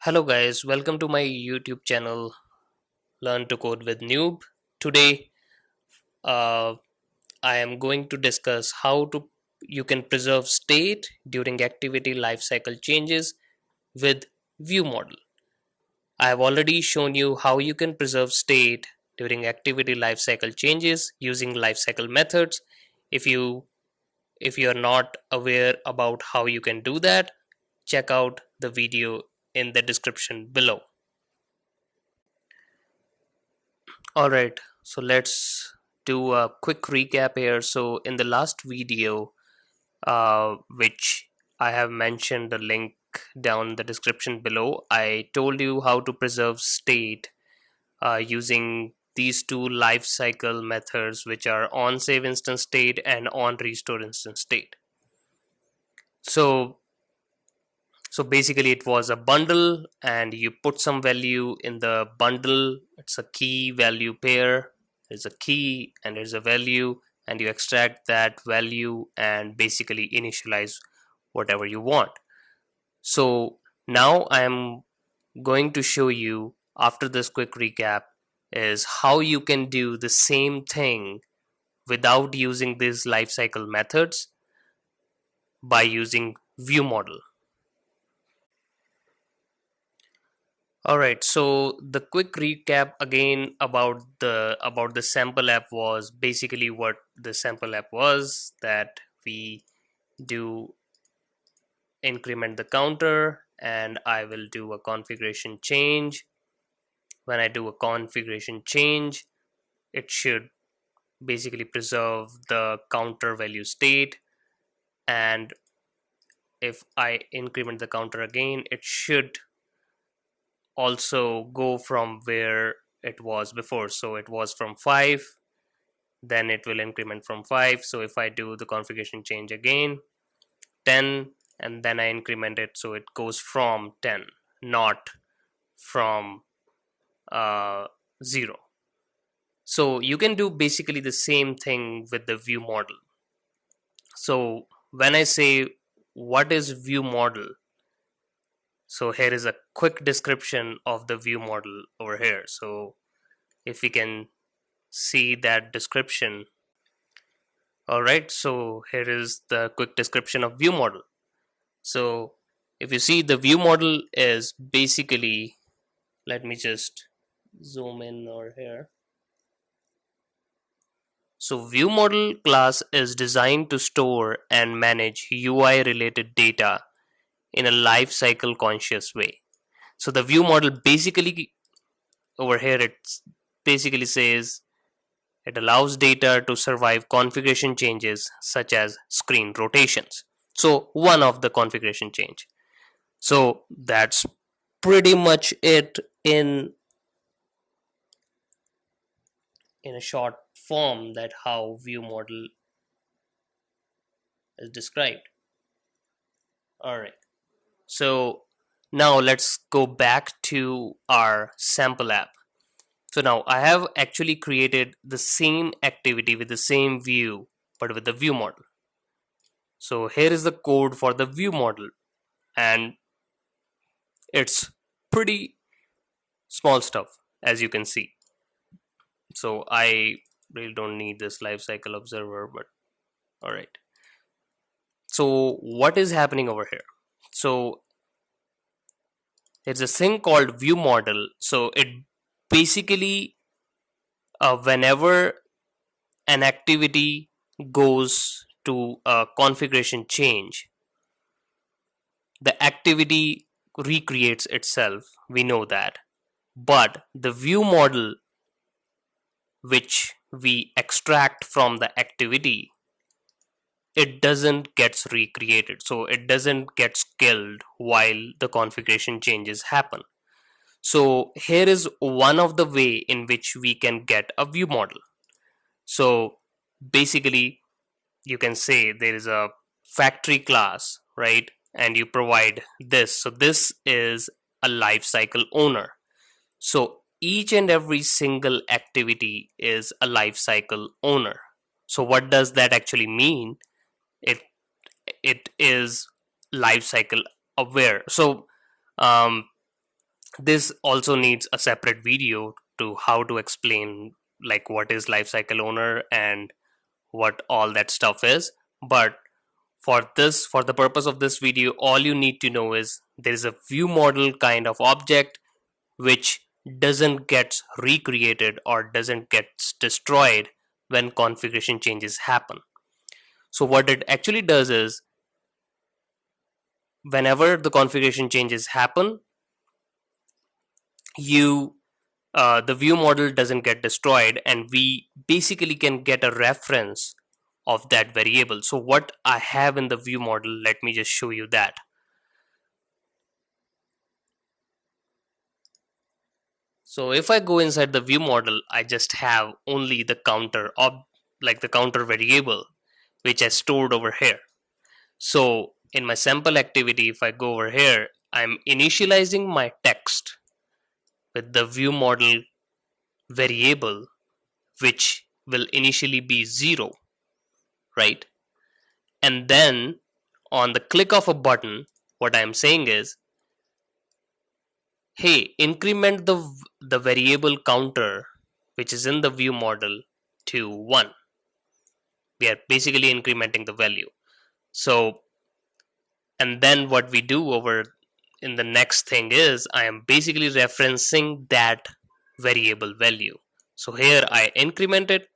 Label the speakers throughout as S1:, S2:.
S1: Hello guys, welcome to my YouTube channel Learn to Code with Noob. Today uh, I am going to discuss how to you can preserve state during activity lifecycle changes with ViewModel. I have already shown you how you can preserve state during activity lifecycle changes using lifecycle methods. If you if you are not aware about how you can do that, check out the video in the description below. All right, so let's do a quick recap here. So, in the last video, which I have mentioned the link down in the description below, I told you how to preserve state using these two lifecycle methods, which are on save instance state and on restore instance state. So, so basically, it was a bundle, and you put some value in the bundle. It's a key value pair. There's a key and there's a value, and you extract that value and basically initialize whatever you want. So now I am going to show you after this quick recap is how you can do the same thing without using these lifecycle methods by using ViewModel. All right, so the quick recap again about the sample app was basically what the sample app was, that we do increment the counter and I will do a configuration change. When I do a configuration change, it should basically preserve the counter value state, and if I increment the counter again, it should also go from where it was before. So it was from 5, then it will increment from 5. So if I do the configuration change again, 10, and then I increment it, so it goes from 10, not from 0. So you can do basically the same thing with the view model. So when I say what is view model, so here is a quick description of the view model over here. So if we can see that description. All right, so here is the quick description of view model. So if you see, the view model is basically, let me just zoom in over here. So view model class is designed to store and manage UI related data in a life cycle conscious way. So the view model basically over here, it basically says it allows data to survive configuration changes such as screen rotations. So one of the configuration change. So that's pretty much it in a short form, that how view model is described. All right. So now let's go back to our sample app. So now I have actually created the same activity with the same view, but with the view model. So here is the code for the view model, and it's pretty small stuff, as you can see. So I really don't need this lifecycle observer, but all right. So what is happening over here? So there's a thing called view model. So it basically, whenever an activity goes to a configuration change, the activity recreates itself. We know that. But the view model, which we extract from the activity, it doesn't gets recreated. So it doesn't get killed while the configuration changes happen. So here is one of the way in which we can get a view model. So basically, you can say there is a factory class, right? And you provide this. So this is a lifecycle owner. So each and every single activity is a lifecycle owner. So what does that actually mean? It it is lifecycle aware. So um, This also needs a separate video to how to explain like what is lifecycle owner and what all that stuff is. But for the purpose of this video, all you need to know is there is a view model kind of object which doesn't get recreated or doesn't get destroyed when configuration changes happen. So what it actually does is whenever the configuration changes happen, you the view model doesn't get destroyed, and we basically can get a reference of that variable. So what I have in the view model, let me just show you that. So if I go inside the view model, I just have only the counter like the counter variable which I stored over here. So in my sample activity, if I go over here, I'm initializing my text with the view model variable which will initially be 0, right? And then on the click of a button, what I'm saying is, hey, increment the variable counter which is in the view model to 1. We are basically incrementing the value. So, and then what we do over in the next thing is I am basically referencing that variable value. So here I increment it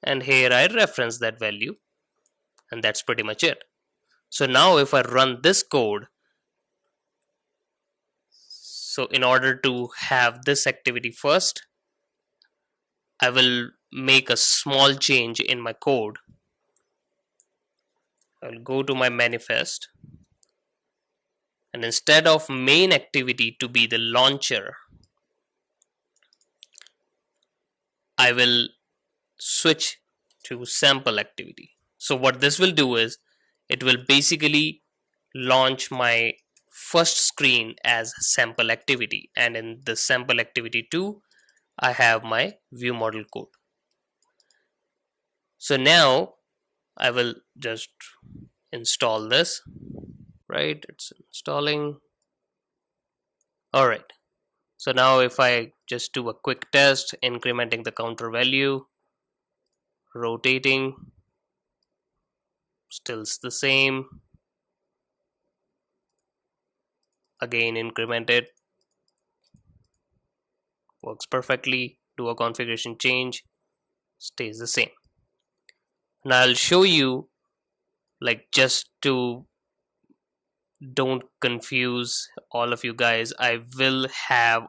S1: and here I reference that value, and that's pretty much it. So now if I run this code, so in order to have this activity first, I will make a small change in my code. I'll go to my manifest, and instead of main activity to be the launcher, I will switch to sample activity. So what this will do is it will basically launch my first screen as sample activity, and in the sample activity 2 I have my view model code. So now I will just install this, right? It's installing. All right. So now if I just do a quick test, incrementing the counter value, rotating, still the same, again increment it, works perfectly, do a configuration change, stays the same. Now I'll show you, like, just to don't confuse all of you guys, I will have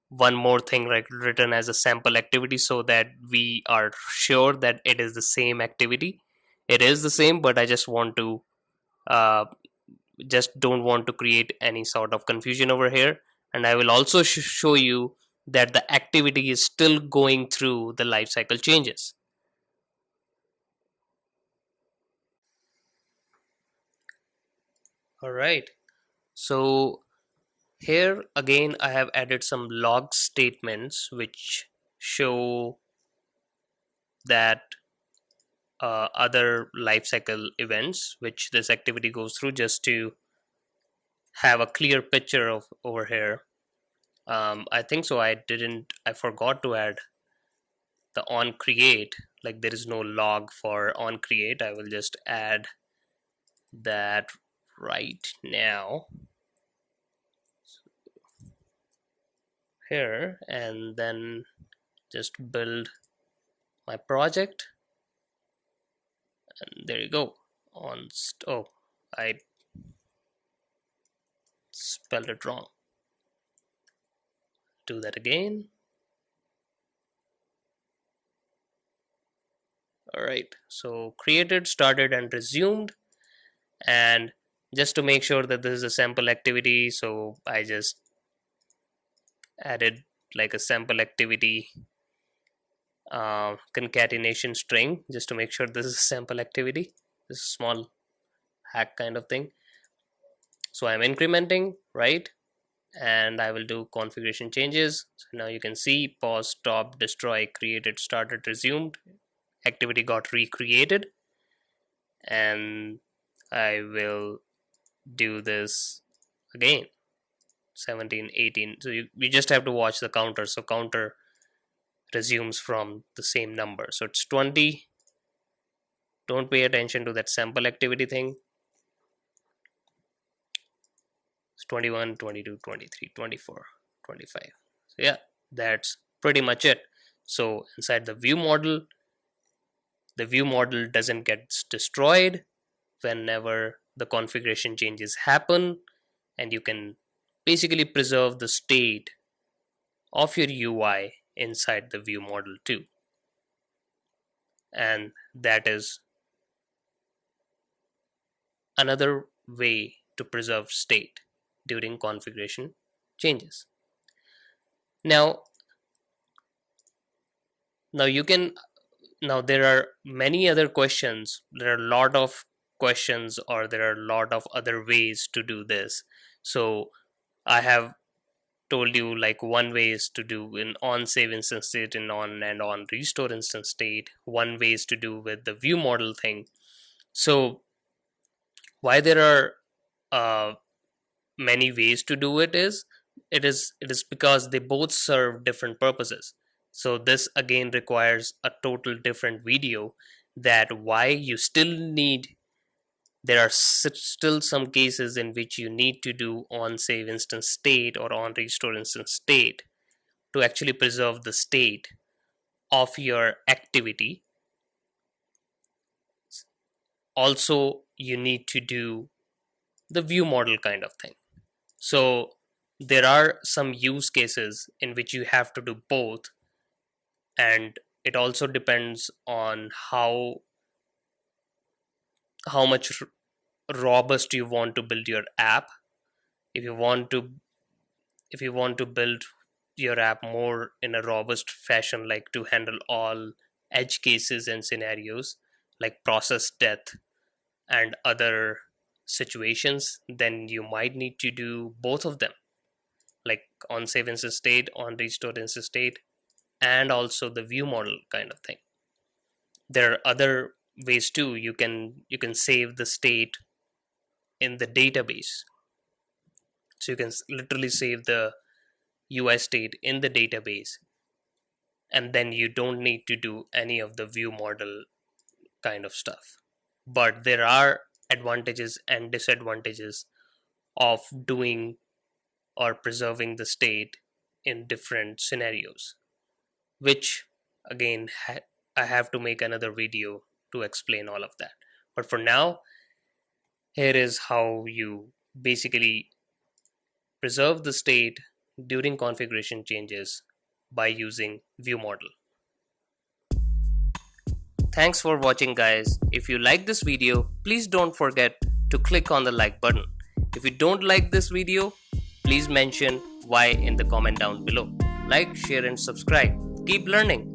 S1: one more thing like written as a sample activity so that we are sure that it is the same activity. It is the same, but I just want to uh, just don't want to create any sort of confusion over here. And I will also show you that the activity is still going through the lifecycle changes. All right, so here again I have added some log statements which show that other lifecycle events which this activity goes through, just to have a clear picture of over here. I think so I forgot to add the on create, like there is no log for on create. I will just add that right now here, and then just build my project, and there you go. Oh, I spelled it wrong. Do that again. All right, so created, started, and resumed. And just to make sure that this is a sample activity, so I just added like a sample activity concatenation string just to make sure this is a sample activity. This is a small hack kind of thing. So I'm incrementing, right? And I will do configuration changes. So now you can see pause, stop, destroy, created, started, resumed. Activity got recreated. And I will do this again. 17, 18. So you just have to watch the counter. So counter resumes from the same number. So it's 20. Don't pay attention to that sample activity thing. It's 21, 22, 23, 24, 25. So yeah, that's pretty much it. So inside the view model doesn't get destroyed whenever the configuration changes happen, and you can basically preserve the state of your UI inside the view model too. And that is another way to preserve state during configuration changes. Now you can now there are many other questions. There are a lot of questions, or there are a lot of other ways to do this. So I have told you like one way is to do in on save instance state and on restore instance state. One way is to do with the view model thing. So why there are many ways to do it is because they both serve different purposes. So this again requires a total different video, that why you still need there are still some cases in which you need to do on save instance state or on restore instance state to actually preserve the state of your activity. Also, you need to do the view model kind of thing. So there are some use cases in which you have to do both, and it also depends on how much robust you want to build your app. If you want to build your app more in a robust fashion, like to handle all edge cases and scenarios like process death and other situations, then you might need to do both of them, like on save instance state, on restore instance state, and also the view model kind of thing. There are other ways too. You can save the state in the database. So you can literally save the UI state in the database, and then you don't need to do any of the view model kind of stuff. But there are advantages and disadvantages of doing or preserving the state in different scenarios, which again I have to make another video to explain all of that. But for now, here is how you basically preserve the state during configuration changes by using ViewModel. Thanks for watching, guys. If you like this video, please don't forget to click on the like button. If you don't like this video, please mention why in the comment down below. Like, share and subscribe. Keep learning.